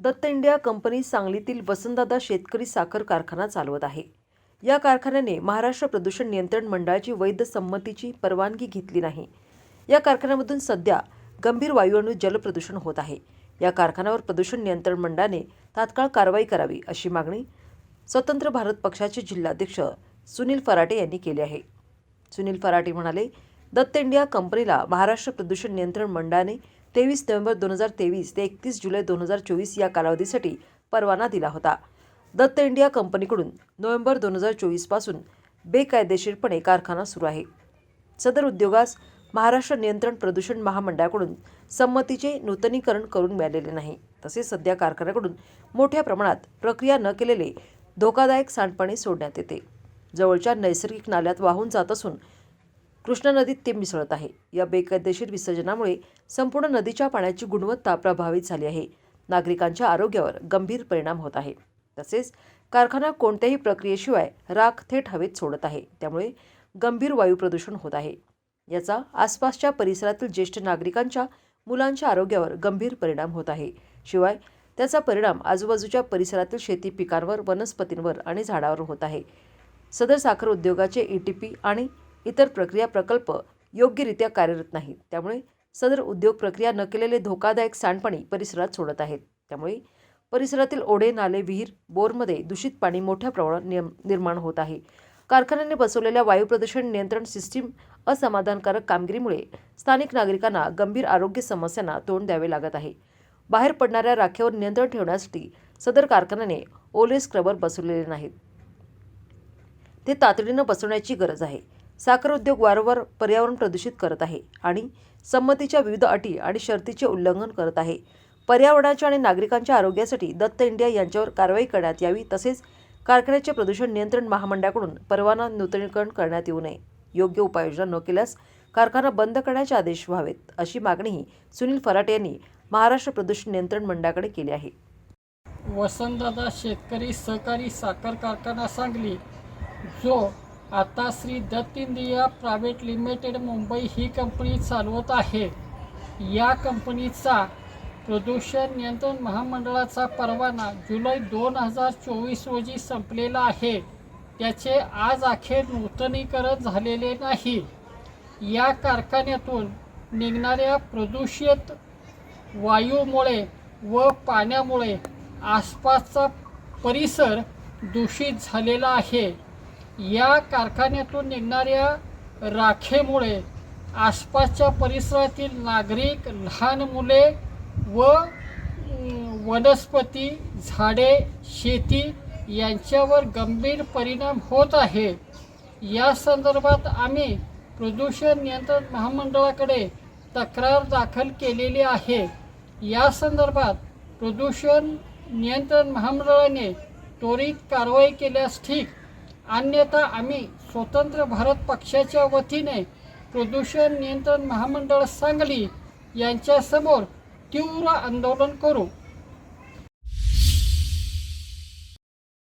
Datta India company सांगलीतील वसंतदादा शेतकरी साखर कारखाना चालवत आहे। या कारखान्याने महाराष्ट्र प्रदूषण नियंत्रण मंडळाची वैध संमतीची परवानगी घेतली नाही। या कारखान्यामधून सध्या गंभीर वायू आणि जलप्रदूषण होत आहे। या कारखान्यावर प्रदूषण नियंत्रण मंडळाने तात्काळ कारवाई करावी अशी मागणी स्वतंत्र भारत पक्षाचे जिल्हाध्यक्ष सुनील फराटे यांनी केली आहे। सुनील फराटे म्हणाले, दत्त इंडिया कंपनीला महाराष्ट्र प्रदूषण नियंत्रण मंडळाने 23 नोव्हेंबर 2023 ते 31 जुलै 2024 या कालावधीसाठी परवाना दिला होता। दत्त इंडिया कंपनीकडून नोव्हेंबर 2024 पासून बेकायदेशीरपणे कारखाना सुरू आहे। सदर उद्योगास महाराष्ट्र नियंत्रण प्रदूषण महामंडळाकडून संमतीचे नूतनीकरण करून मिळालेले नाही। तसेच सध्या कारखान्याकडून मोठ्या प्रमाणात प्रक्रिया न केलेले धोकादायक सांडपाणी सोडण्यात येते। जवळच्या नैसर्गिक नाल्यात वाहून जात असून कृष्णा नदीत ते मिसळत आहे। या बेकायदेशीर विसर्जनामुळे संपूर्ण नदीच्या पाण्याची गुणवत्ता प्रभावित झाली आहे। नागरिकांच्या आरोग्यावर गंभीर परिणाम होत आहे। तसेच कारखाना कोणत्याही प्रक्रियेशिवाय राख थेट हवेत सोडत आहे, त्यामुळे गंभीर वायू प्रदूषण होत आहे। याचा आसपासच्या परिसरातील ज्येष्ठ नागरिकांच्या मुलांच्या आरोग्यावर गंभीर परिणाम होत आहे। शिवाय त्याचा परिणाम आजूबाजूच्या परिसरातील शेती पिकांवर, वनस्पतींवर आणि झाडांवर होत आहे। सदर साखर उद्योगाचे ETP आणि इतर प्रक्रिया प्रकल्प योग्यरित्या कार्यरत नाहीत, त्यामुळे सदर उद्योग प्रक्रिया न केलेले धोकादायक सांडपाणी परिसरात सोडत आहेत। त्यामुळे परिसरातील ओढे, नाले, विहीर, बोरमध्ये दूषित पाणी मोठ्या प्रमाणात निर्माण होत आहे। कारखान्याने बसवलेल्या वायू प्रदूषण नियंत्रण सिस्टीम असमाधानकारक कामगिरीमुळे स्थानिक नागरिकांना गंभीर आरोग्य समस्यांना तोंड द्यावे लागत आहे। बाहेर पडणाऱ्या राखेवर नियंत्रण ठेवण्यासाठी सदर कारखान्याने ओले स्क्रबर बसवलेले नाहीत। ते तातडीने बसवण्याची गरज आहे। साखर उद्योग वारंवार पर्यावरण प्रदूषित करत आहे आणि संमतीच्या विविध अटी आणि शर्तींचे उल्लंघन करत आहे। पर्यावरणाच्या आणि नागरिकांच्या आरोग्यासाठी दत्त इंडिया यांच्यावर कारवाई करण्यात यावी, तसेच कारखान्याचे प्रदूषण नियंत्रण महामंडळाकडून परवाना नूतनीकरण करण्यात येऊ नये। योग्य उपाययोजना न केल्यास कारखाना बंद करण्याचे आदेश व्हावेत, अशी मागणीही सुनील फराटे यांनी महाराष्ट्र प्रदूषण नियंत्रण मंडळाकडे केली आहे। वसंतदादा शेतकरी सहकारी साखर कारखाना सांगली, जो आता Shri Datta India private limited Mumbai ही कंपनी चालवत आहे, या कंपनीचा प्रदूषण नियंत्रण महामंडळाचा परवाना जुलै 2024 रोजी संपलेला आहे। त्याचे आज अखेर नूतनीकरण झालेले नाही। या कारखान्यातून निघणाऱ्या प्रदूषित वायूमुळे व पाण्यामुळे आसपासचा परिसर दूषित झालेला आहे। या कारखान्यातून निघणाऱ्या राखेमुळे आसपासच्या परिसरातील नागरिक, लहान मुले व वनस्पती, झाडे, शेती यांच्यावर गंभीर परिणाम होत आहे। या संदर्भात आम्ही प्रदूषण नियंत्रण महामंडळाकडे तक्रार दाखल केलेली आहे। या संदर्भात प्रदूषण नियंत्रण महामंडळाने त्वरित कारवाई केल्यास ठीक, अन्यथा आम्ही स्वतंत्र भारत पक्षाच्या वतीने प्रदूषण नियंत्रण महामंडळ सांगली यांच्यासमोर तीव्र आंदोलन करू।